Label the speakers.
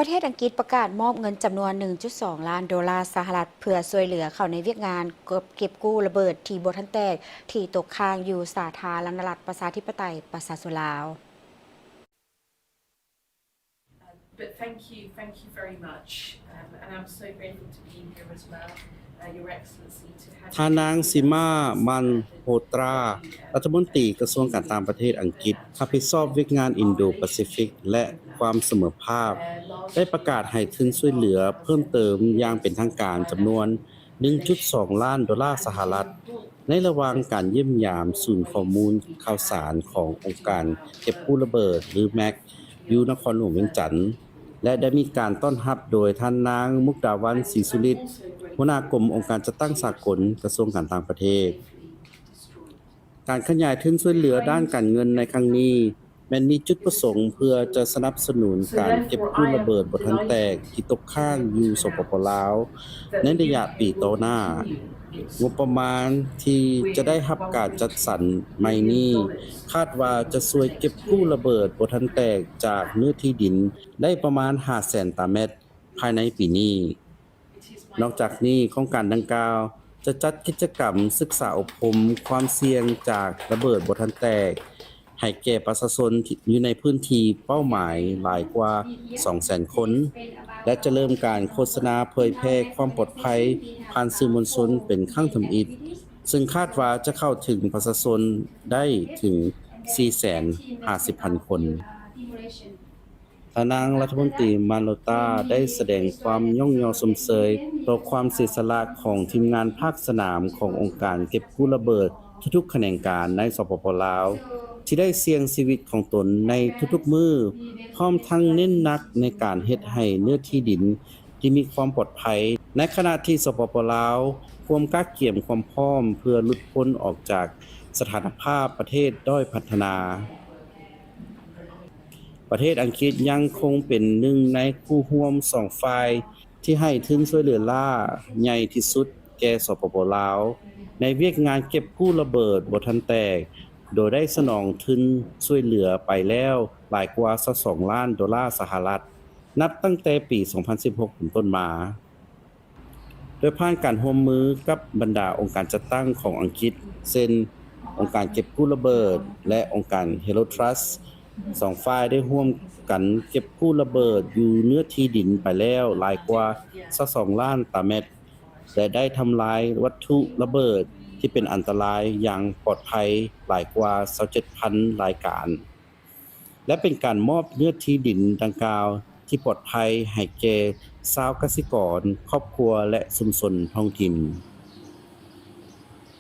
Speaker 1: ประเทศอังกฤษประกาศมอบเงินจำนวน 1.2 ล้านดอลลาร์สหรัฐเพื่อช่วยเหลือเข้าในเวียกงานเก็บกู้ระเบิดที่บ่ทันแตกที่ตกค้างอยู่สาธารณรัฐประชาธิปไตยประชาชนลาว
Speaker 2: But thank you very much, and I'm so grateful to be here as well, Your Excellency.
Speaker 3: ท่านางซิมามันโฮตรารัฐมนตรีกระทรวงการต่างประเทศอังกฤษรับผิดชอบเวียกงานอินโดแปซิฟิกและความเสมอภาพได้ประกาศให้ทุนช่วยเหลือเพิ่มเติมอย่างเป็นทางการจำนวน 1.2 ล้านดอลลาร์สหรัฐในระหว่างการเยี่ยมยามศูนย์ข้อมูลข่าวสารขององค์การเก็บกู้ระเบิดหรือแม็กอยู่นครหลวงเวียงจันทน์และได้มีการต้อนรับโดยท่านนางมุกดาวันศรีสุริตหัวหน้ากรมองค์การจัดตั้งสากลกระทรวงการต่างประเทศการขยายทุนช่วยเหลือด้านการเงินในครั้งนี้แม้นมีจุดประสงค์เพื่อจะสนับสนุนการเก็บกู้ระเบิดบ่ทันแตกที่ตกค้างอยู่สปป.ลาวในระยะปีต่อหน้างบประมาณที่จะได้รับการจัดสรรใหม่นี้คาดว่าจะช่วยเก็บกู้ระเบิดบ่ทันแตกจากเนื้อที่ดินได้ประมาณ 500,000 ตารางเมตรภายในปีนี้นอกจากนี้โครงการดังกล่าวจะจัดกิจกรรมศึกษาอบรมความเสี่ยงจากระเบิดบ่ทันแตกให้แก่ประชาชนที่อยู่ในพื้นที่เป้าหมายหลายกว่า 200,000 คนและจะเริ่มการโฆษณาเผยแพร่ความปลอดภัยผ่านสื่อมวลชนเป็นครั้งทำอิฐซึ่งคาดว่าจะเข้าถึงประชาชนได้ถึง 450,000 คนท่านนางรัฐมนตรีมาโลตาได้แสดงความย่องยอสมเสยต่อความเสียสละของทีมงานภาคสนามขององค์การเก็บกู้ระเบิดทุกๆแขนงการในสปป.ลาวที่ได้เสี่ยงชีวิตของตนในทุกๆมื้อพร้อมทั้งเน้นหนักในการเฮ็ดให้เนื้อที่ดินที่มีความปลอดภัยในขณะที่สปป.ลาวความกล้าเกี่ยมความพร้อมเพื่อหลุดพ้นออกจากสถานภาพประเทศด้อยพัฒนาประเทศอังกฤษยังคงเป็นหนึ่งในผู้ร่วม2ฝ่ายที่ให้ทุนช่วยเหลือล่าใหญ่ที่สุดแก่สปป.ลาวในเวียกงานเก็บกู้ระเบิดบ่ทันแตกโดยได้สนองทุนช่วยเหลือไปแล้วหลายกว่า22ล้านดอลลาร์สหรัฐนับตั้งแต่ปี 2016 เป็นต้นมาโดยผ่านการร่วมมือกับบรรดาองค์การจัดตั้งของอังกฤษเช่นองค์การเก็บกู้ระเบิดและองค์การ Hello Trust 2ฝ่ายได้ร่วมกันเก็บกู้ระเบิดอยู่เนื้อที่ดินไปแล้วหลายกว่า22ล้านตารางเมตรและได้ทำลายวัตถุระเบิดที่เป็นอันตรายอย่างปลอดภัยหลายกว่า 27,000 รายการและเป็นการมอบเนื้อที่ดินดังกล่าวที่ปลอดภัยให้แก่ชาวกสิกรครอบครัวและชุมชนท้องถิ่น